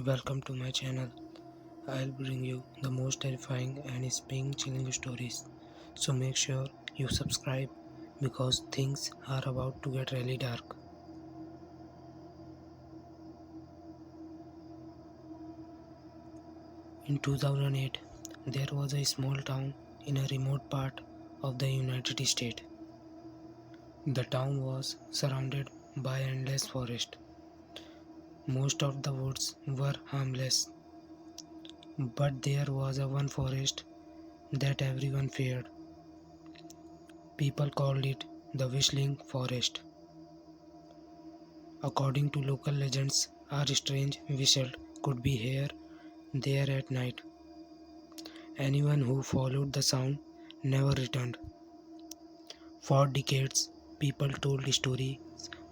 Welcome to my channel. I'll bring you the most terrifying and spine-chilling stories. So make sure you subscribe because things are about to get really dark. In 2008, there was a small town in a remote part of the United States. The town was surrounded by endless forest. Most of the woods were harmless, but there was a one forest that everyone feared. People called it the Whistling Forest. According to local legends, a strange whistle could be heard there at night. Anyone who followed the sound never returned. For decades, people told stories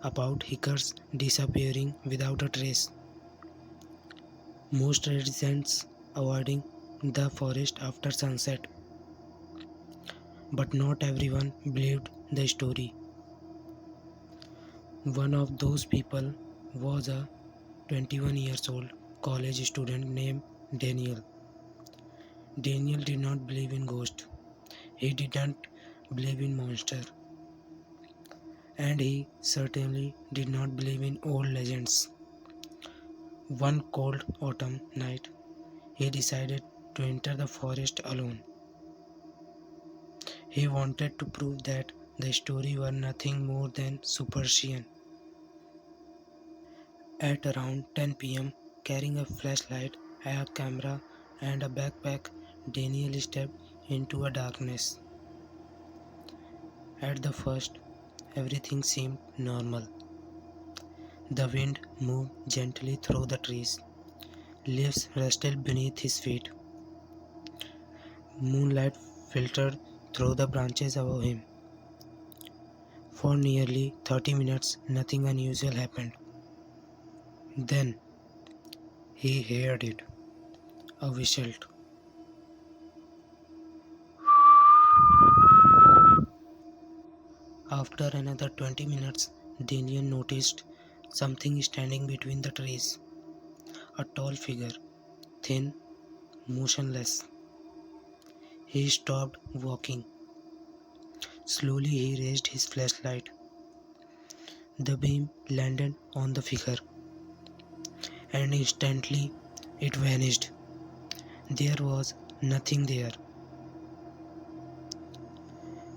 about hikers disappearing without a trace. Most residents avoiding the forest after sunset, but not everyone believed the story. One of those people was a 21 years old college student named Daniel. Daniel did not believe in ghosts. He didn't believe in monsters. And he certainly did not believe in old legends. One cold autumn night, he decided to enter the forest alone. He wanted to prove that the story were nothing more than superstition. At around 10 p.m., carrying a flashlight, a camera, and a backpack, Daniel stepped into a darkness. At the first, everything seemed normal. The wind moved gently through the trees. Leaves rustled beneath his feet. Moonlight filtered through the branches above him. For nearly 30 minutes, nothing unusual happened. Then he heard it, a whistle. After another 20 minutes, Daniel noticed something standing between the trees. A tall figure, thin, motionless. He stopped walking. Slowly he raised his flashlight. The beam landed on the figure, and instantly it vanished. There was nothing there.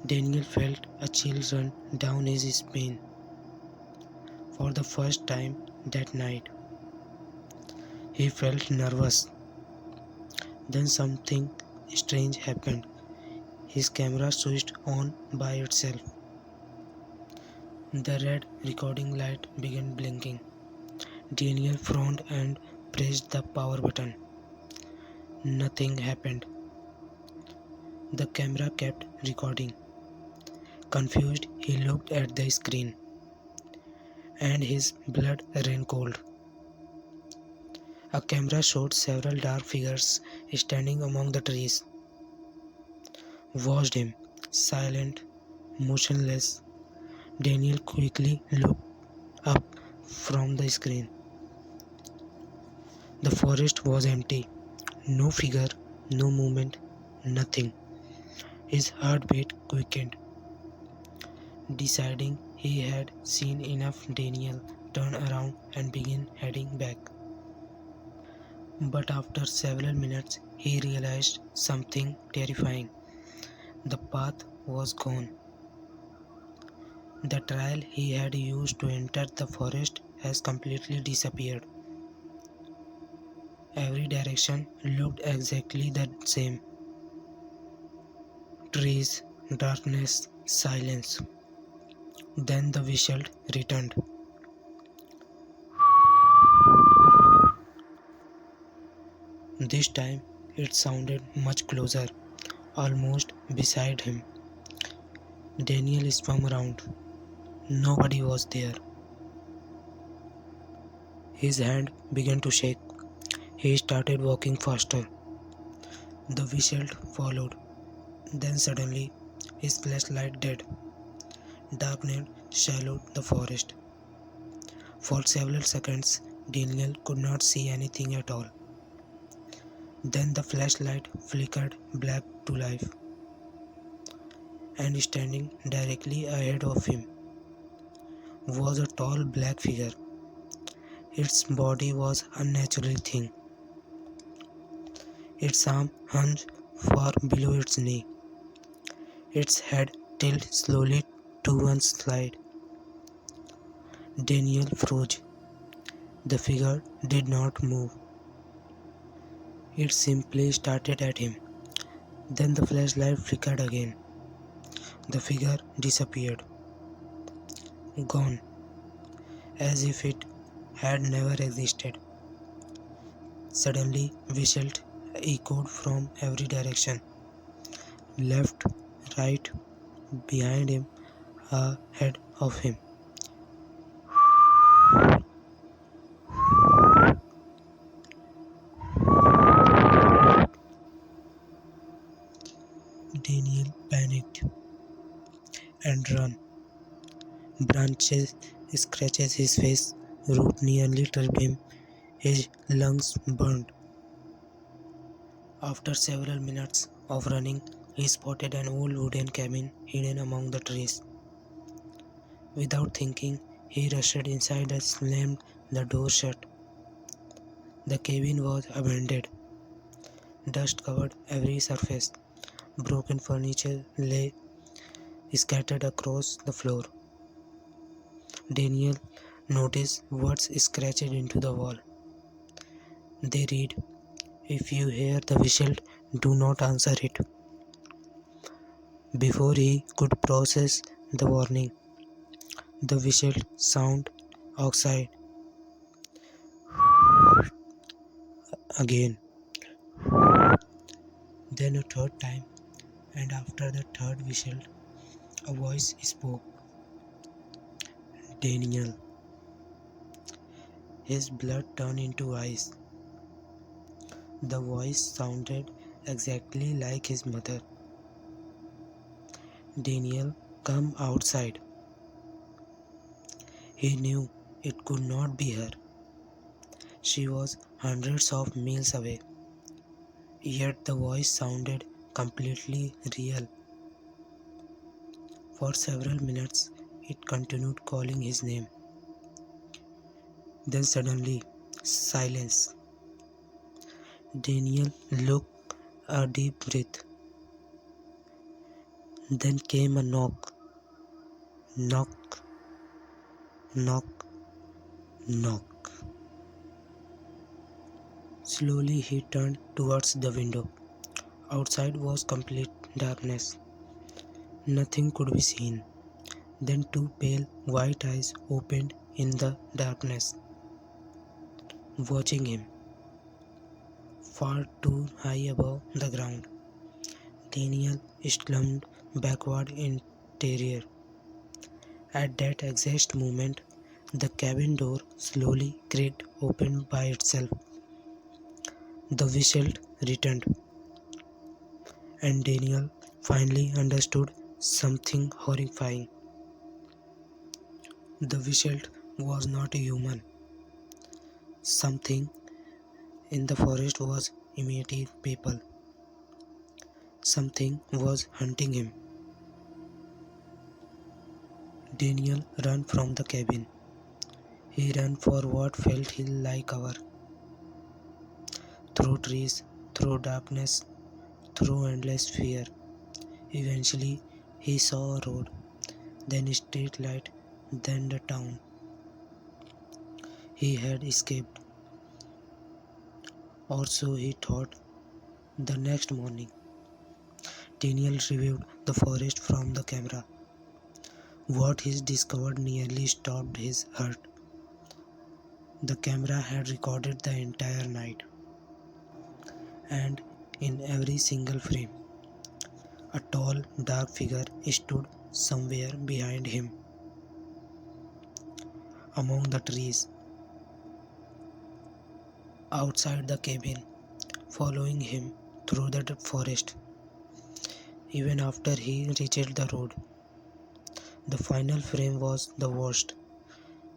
Daniel felt a chill run down his spine. For the first time that night, he felt nervous. Then something strange happened. His camera switched on by itself. The red recording light began blinking. Daniel frowned and pressed the power button. Nothing happened. The camera kept recording. Confused, he looked at the screen, and his blood ran cold. A camera showed several dark figures standing among the trees. Watched him, silent, motionless. Daniel quickly looked up from the screen. The forest was empty. No figure, no movement, nothing. His heartbeat quickened. Deciding he had seen enough, Daniel turned around and began heading back. But after several minutes, he realized something terrifying. The path was gone. The trail he had used to enter the forest has completely disappeared. Every direction looked exactly the same. Trees, darkness, silence. Then the whistle returned. This time it sounded much closer, almost beside him. Daniel spun around. Nobody was there. His hand began to shake. He started walking faster. The whistle followed. Then suddenly his flashlight dead. Darkness shadowed the forest. For several seconds Daniel could not see anything at all. Then the flashlight flickered back to life, and standing directly ahead of him was a tall black figure. Its body was unnaturally thin. Its arm hung far below its knee. Its head tilted slowly to one side. Daniel froze. The figure did not move. It simply stared at him. Then the flashlight flickered again. The figure disappeared. Gone, as if it had never existed. Suddenly, whistles echoed from every direction. Left, right, behind him, ahead of him. Daniel panicked and ran. Branches scratches his face. Root nearly tripped him. His lungs burned. After several minutes of running, he spotted an old wooden cabin hidden among the trees. Without thinking, he rushed inside and slammed the door shut. The cabin was abandoned. Dust covered every surface. Broken furniture lay scattered across the floor. Daniel noticed words scratched into the wall. They read, "If you hear the whistle, do not answer it." Before he could process the warning, the whistle sounded outside again, then a third time, and after the third whistle, a voice spoke. Daniel. His blood turned into ice. The voice sounded exactly like his mother. Daniel, come outside. He knew it could not be her. She was hundreds of miles away. Yet the voice sounded completely real. For several minutes, it continued calling his name. Then suddenly, silence. Daniel took a deep breath. Then came a knock. Knock, knock, knock. Slowly he turned towards the window. Outside was complete darkness. Nothing could be seen. Then two pale white eyes opened in the darkness, watching him, far too high above the ground. Daniel slumped backward in terror. At that exact moment, the cabin door slowly creaked open by itself. The whistle returned, and Daniel finally understood something horrifying. The whistle was not a human. Something in the forest was imitating people. Something was hunting him. Daniel ran from the cabin. He ran for what felt like hours. Through trees, through darkness, through endless fear. Eventually, he saw a road, then a street light, then the town. He had escaped, or so he thought. The next morning, Daniel reviewed the forest from the camera. What he discovered nearly stopped his heart. The camera had recorded the entire night, and in every single frame, a tall, dark figure stood somewhere behind him, among the trees, outside the cabin, following him through the forest. Even after he reached the road, the final frame was the worst.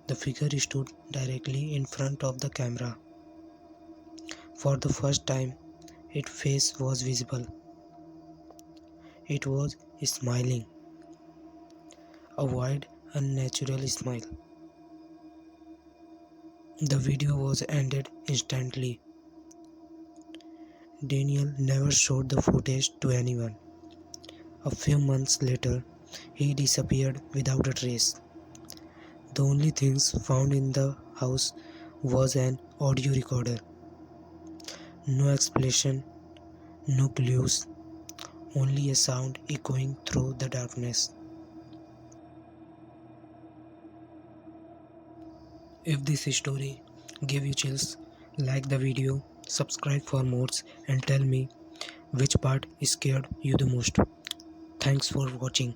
The figure stood directly in front of the camera. For the first time, its face was visible. It was smiling, a wide, unnatural smile. The video was ended instantly. Daniel never showed the footage to anyone. A few months later, he disappeared without a trace. The only things found in the house was an audio recorder. No explanation, no clues, only a sound echoing through the darkness. If this story gave you chills, like the video, subscribe for more, and tell me which part scared you the most. Thanks for watching.